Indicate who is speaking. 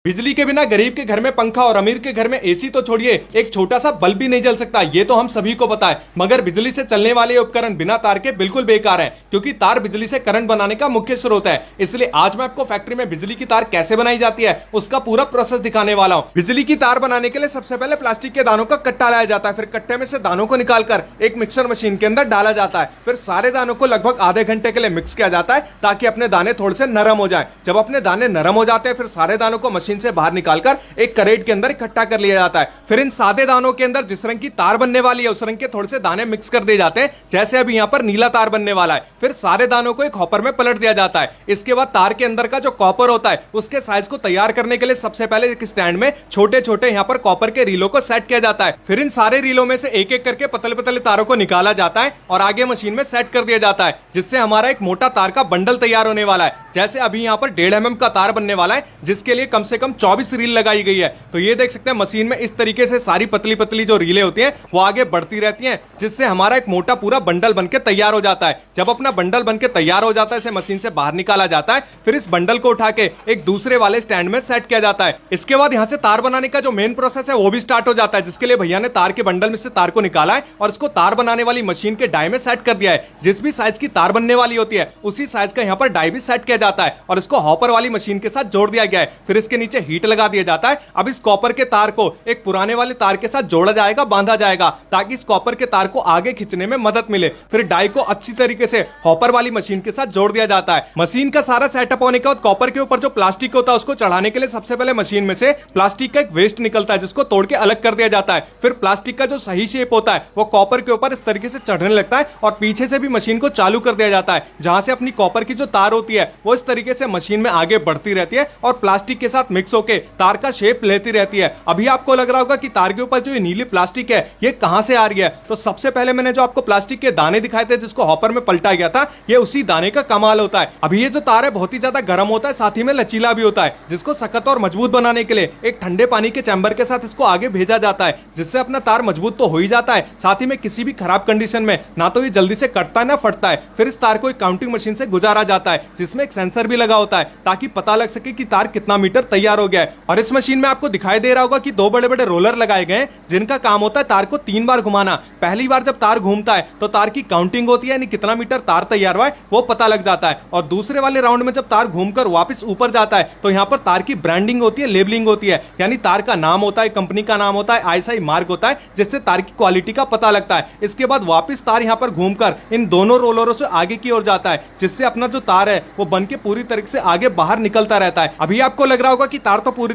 Speaker 1: बिजली के बिना गरीब के घर में पंखा और अमीर के घर में एसी तो छोड़िए, एक छोटा सा बल्ब भी नहीं जल सकता। ये तो हम सभी को पता है। मगर बिजली से चलने वाले उपकरण बिना तार के बिल्कुल बेकार हैं, क्योंकि तार बिजली से करंट बनाने का मुख्य स्रोत है। इसलिए आज मैं आपको फैक्ट्री में बिजली की तार कैसे बनाई जाती है उसका पूरा प्रोसेस दिखाने वाला हूं। बिजली की तार बनाने के लिए सबसे पहले प्लास्टिक के दानों का कट्टा लाया जाता है। फिर कट्टे में से दानों को निकालकर एक मिक्सर मशीन के अंदर डाला जाता है। फिर सारे दानों को लगभग आधे घंटे के लिए मिक्स किया जाता है, ताकि अपने दाने थोड़े से नरम हो जाए। जब अपने दाने नरम हो जाते हैं, फिर सारे दानों को मशीन से बाहर निकालकर एक करेट के अंदर इकट्ठा कर लिया जाता है। फिर इन सादे दानों के अंदर जिस रंग की तार बनने वाली है उस रंग के थोड़े से दाने मिक्स कर दिए जाते हैं। जैसे अभी यहाँ पर नीला तार बनने वाला है। फिर सारे दानों को एक हॉपर में पलट दिया जाता है। इसके बाद तार के अंदर का जो कॉपर होता है उसके साइज को तैयार करने के लिए सबसे पहले एक स्टैंड में छोटे छोटे यहाँ पर कॉपर के रीलों को सेट किया जाता है। फिर इन सारे रीलों में से एक एक करके पतले पतले तारों को निकाला जाता है और आगे मशीन में सेट कर दिया जाता है, जिससे हमारा एक मोटा तार का बंडल तैयार होने वाला है। जैसे अभी यहाँ पर 1.5 mm का तार बनने वाला है, जिसके लिए कम से कम 24 रील लगाई गई है। तो ये देख सकते हैं मशीन में इस तरीके से सारी पतली पतली जो रीलें होती हैं वो आगे बढ़ती रहती हैं, जिससे हमारा एक मोटा पूरा बंडल बनके तैयार हो जाता है। जब अपना बंडल बनके तैयार हो जाता है, इसे मशीन से बाहर निकाला जाता है। फिर इस बंडल को उठा के एक दूसरे वाले स्टैंड में सेट किया जाता है। इसके बाद यहाँ से तार बनाने का जो मेन प्रोसेस है वो भी स्टार्ट हो जाता है, जिसके लिए भैया ने तार के बंडल में से तार को निकाला है और इसको तार बनाने वाली मशीन के डाई में सेट कर दिया है। जिस भी साइज की तार बनने वाली होती है उसी साइज का यहाँ पर डाई भी सेट किया जाता है और इसको हॉपर वाली मशीन के साथ जोड़ दिया गया है। फिर इसके नीचे हीट लगा दिया जाता है। अब इस कॉपर के तार को एक पुराने वाले तार के साथ जोड़ा जाएगा, बांधा जाएगा, ताकि इस कॉपर के तार को आगे खींचने में मदद मिले। फिर डाई को अच्छी तरीके से हॉपर वाली मशीन के साथ जोड़ दिया जाता है। मशीन का सारा सेटअप होने के बाद कॉपर के ऊपर जो प्लास्टिक होता है उसको चढ़ाने के लिए सबसे पहले मशीन में से प्लास्टिक का एक वेस्ट निकलता है, जिसको तोड़ के अलग कर दिया जाता है। फिर प्लास्टिक का जो सही शेप होता है वो कॉपर के ऊपर इस तरीके से चढ़ने लगता है और पीछे से भी मशीन को चालू कर दिया जाता है, जहां से अपनी कॉपर की जो तार होती है वो इस तरीके से मशीन में आगे बढ़ती रहती है और प्लास्टिक के साथ मिक्स होकर तार का शेप लेती रहती है। अभी आपको लग रहा होगा कि तार के ऊपर जो ये नीली प्लास्टिक है ये कहां से आ रही है। तो सबसे पहले मैंने जो आपको प्लास्टिक के दाने दिखाए थे जिसको हॉपर में पलटा गया था, ये उसी दाने का कमाल होता है। अभी ये जो तार है बहुत ही ज्यादा गर्म होता है, साथ ही में लचीला भी होता है, जिसको सख्त और मजबूत बनाने के लिए एक ठंडे पानी के चैम्बर के साथ इसको आगे भेजा जाता है, जिससे अपना तार मजबूत तो हो ही जाता है, साथ ही में किसी भी खराब कंडीशन में ना तो ये जल्दी से कटता है ना फटता है। फिर इस तार को एक काउंटिंग मशीन से गुजारा जाता है, जिसमें एक सेंसर भी लगा होता है, ताकि पता लग सके कि तार कितना मीटर तैयार हो गया है। और इस मशीन में आपको दिखाई दे रहा होगा कि 2 बड़े बड़े रोलर लगाए गए हैं, जिनका काम होता है तार को 3 बार घुमाना। पहली बार जब तार घूमता है तो तार की काउंटिंग होती है, यानी कितना मीटर तार तैयार हुआ है वो पता लग जाता है। और दूसरे वाले राउंड में जब तार घूमकर वापस ऊपर जाता है तो यहाँ पर तार की ब्रांडिंग होती है, लेबलिंग होती है, यानी तार का नाम होता है, कंपनी का नाम होता है, आईएसआई मार्क होता है, जिससे तार की क्वालिटी का पता लगता है। इसके बाद वापस तार यहाँ पर घूमकर इन दोनों रोलरों से आगे की ओर जाता है, जिससे अपना जो तार है वो बन के पूरी तरीके से आगे बाहर निकलता रहता है। अभी आपको लग रहा होगा कि तार तो पूरी